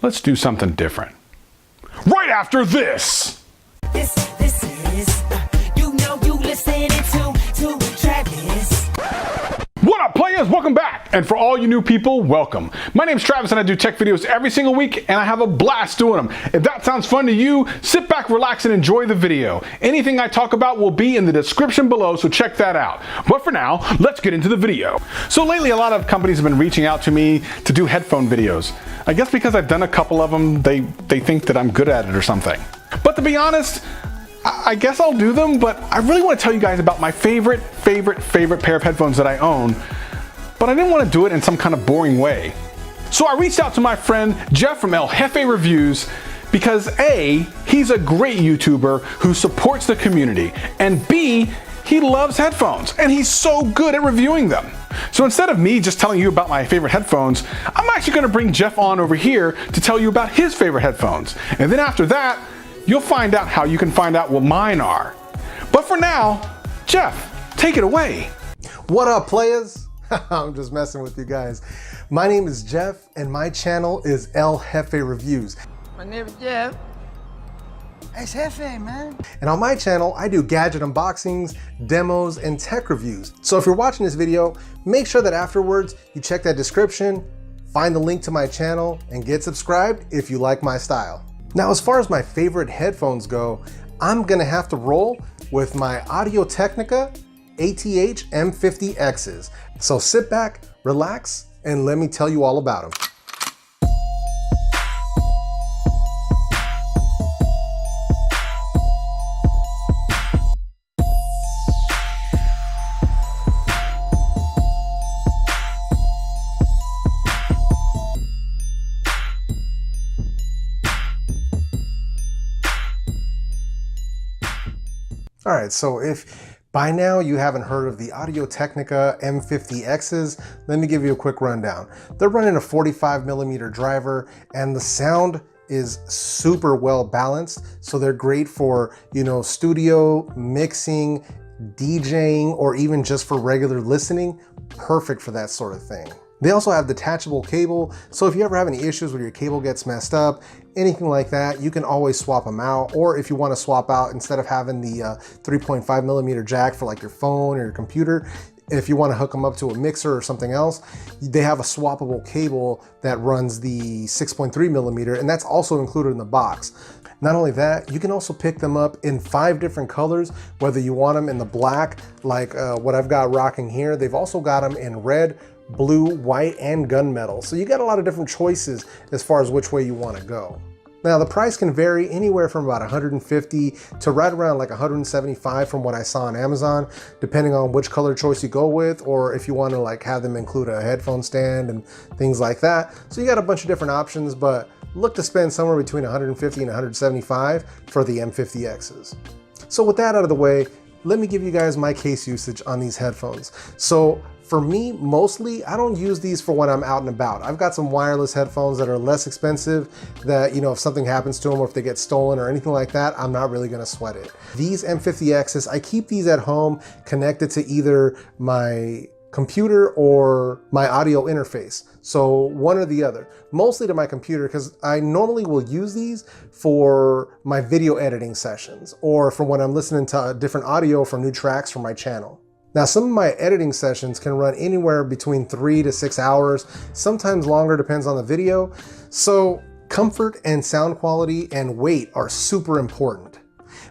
let's do something different. Right after this! This is, you know you listening to Travis. What up, players? Welcome back. And for all you new people, welcome. My name's Travis and I do tech videos every single week and I have a blast doing them. If that sounds fun to you, sit back, relax, and enjoy the video. Anything I talk about will be in the description below, so check that out. But for now, let's get into the video. So lately, a lot of companies have been reaching out to me to do headphone videos. I guess because I've done a couple of them, they think that I'm good at it or something. But to be honest, I guess I'll do them, but I really want to tell you guys about my favorite pair of headphones that I own, but I didn't want to do it in some kind of boring way. So I reached out to my friend Jeff from Jefe Reviews because A, he's a great YouTuber who supports the community, and B, he loves headphones, and he's so good at reviewing them. So instead of me just telling you about my favorite headphones, I'm actually going to bring Jeff on over here to tell you about his favorite headphones. And then after that, you'll find out how you can find out what mine are. But for now, Jeff, take it away. What up, players? I'm just messing with you guys. My name is Jeff, and my channel is Jefe Reviews. My name is Jeff. It's Jefe, man. And on my channel, I do gadget unboxings, demos, and tech reviews. So if you're watching this video, make sure that afterwards you check that description, find the link to my channel, and get subscribed if you like my style. Now, as far as my favorite headphones go, I'm gonna have to roll with my Audio-Technica ATH M50x's. So sit back, relax, and let me tell you all about them. All right, so if by now you haven't heard of the Audio-Technica M50x's, let me give you a quick rundown. They're running a 45mm driver, and the sound is super well balanced. So they're great for, you know, studio, mixing, DJing, or even just for regular listening. Perfect for that sort of thing. They also have detachable cable, so if you ever have any issues where your cable gets messed up, anything like that, you can always swap them out. Or if you want to swap out, instead of having the 3.5mm jack for like your phone or your computer, if you want to hook them up to a mixer or something else, they have a swappable cable that runs the 6.3mm, and that's also included in the box. Not only that, you can also pick them up in 5 different colors, whether you want them in the black, like what I've got rocking here. They've also got them in red, blue, white, and gunmetal. So you got a lot of different choices as far as which way you want to go. Now the price can vary anywhere from about $150 to right around like $175 from what I saw on Amazon, depending on which color choice you go with, or if you want to like have them include a headphone stand and things like that. So you got a bunch of different options, but look to spend somewhere between $150 and $175 for the M50x's. So with that out of the way, let me give you guys my case usage on these headphones. So for me, mostly, I don't use these for when I'm out and about. I've got some wireless headphones that are less expensive that, you know, if something happens to them or if they get stolen or anything like that, I'm not really gonna sweat it. These M50x's, I keep these at home connected to either my computer or my audio interface. So one or the other, mostly to my computer, because I normally will use these for my video editing sessions or for when I'm listening to different audio from new tracks for my channel. Now, some of my editing sessions can run anywhere between 3 to 6 hours, sometimes longer, depends on the video. So comfort and sound quality and weight are super important.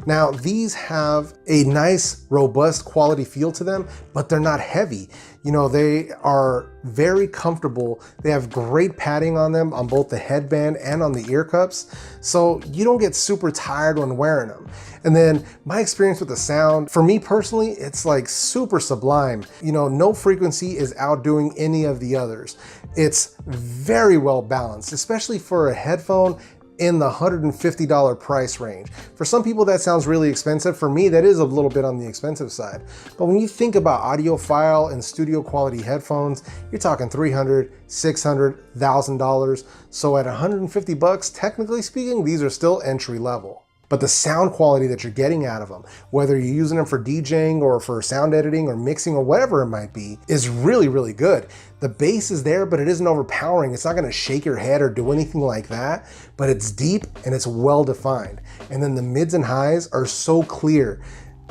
Now, these have a nice, robust quality feel to them, but they're not heavy. You know, they are very comfortable. They have great padding on them on both the headband and on the ear cups, so you don't get super tired when wearing them. And then my experience with the sound, for me personally, it's like super sublime. You know, no frequency is outdoing any of the others. It's very well balanced, especially for a headphone in the $150 price range. For some people that sounds really expensive. For me, that is a little bit on the expensive side. But when you think about audiophile and studio quality headphones, you're talking $300, $600, $1,000. So at 150 bucks, technically speaking, these are still entry level. but the sound quality that you're getting out of them, whether you're using them for DJing or for sound editing or mixing or whatever it might be, is really, really good. The bass is there, but it isn't overpowering. It's not gonna shake your head or do anything like that, but it's deep and it's well defined. And then the mids and highs are so clear,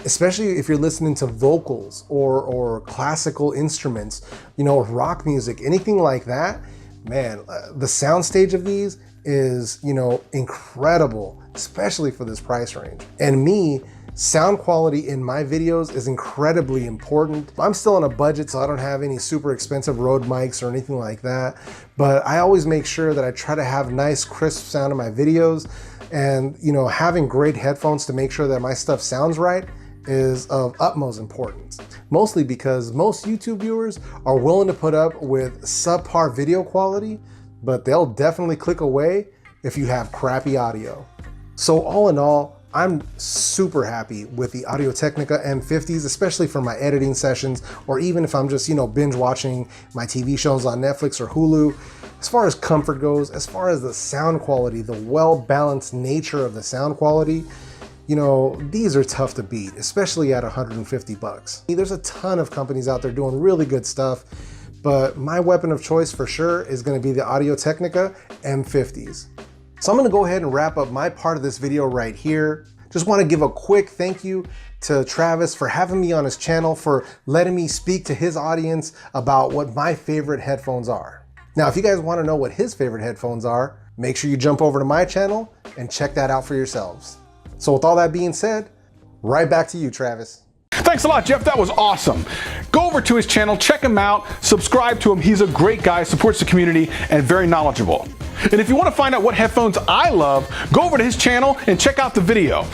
especially if you're listening to vocals or classical instruments, you know, rock music, anything like that. Man, the sound stage of these is, you know, incredible, especially for this price range. And me, sound quality in my videos is incredibly important. I'm still on a budget, so I don't have any super expensive Rode mics or anything like that, but I always make sure that I try to have nice, crisp sound in my videos. And, you know, having great headphones to make sure that my stuff sounds right is of utmost importance. Mostly because most YouTube viewers are willing to put up with subpar video quality, but they'll definitely click away if you have crappy audio. So all in all, I'm super happy with the Audio-Technica M50s, especially for my editing sessions, or even if I'm just, you know, binge watching my TV shows on Netflix or Hulu. As far as comfort goes, as far as the sound quality, the well-balanced nature of the sound quality, you know, these are tough to beat, especially at 150 bucks. There's a ton of companies out there doing really good stuff, but my weapon of choice for sure is gonna be the Audio-Technica M50s. So I'm gonna go ahead and wrap up my part of this video right here. Just wanna give a quick thank you to Travis for having me on his channel, for letting me speak to his audience about what my favorite headphones are. Now, if you guys wanna know what his favorite headphones are, make sure you jump over to my channel and check that out for yourselves. So with all that being said, right back to you, Travis. Thanks a lot, Jeff. That was awesome. Go over to his channel, check him out, subscribe to him. He's a great guy, supports the community, and very knowledgeable. And if you want to find out what headphones I love, go over to his channel and check out the video.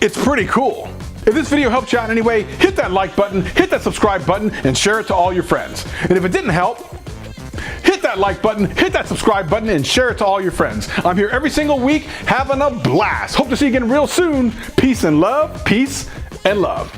It's pretty cool. If this video helped you out in any way, hit that like button, hit that subscribe button, and share it to all your friends. And if it didn't help, hit that like button, hit that subscribe button, and share it to all your friends. I'm here every single week having a blast. Hope to see you again real soon. Peace and love. Peace and love.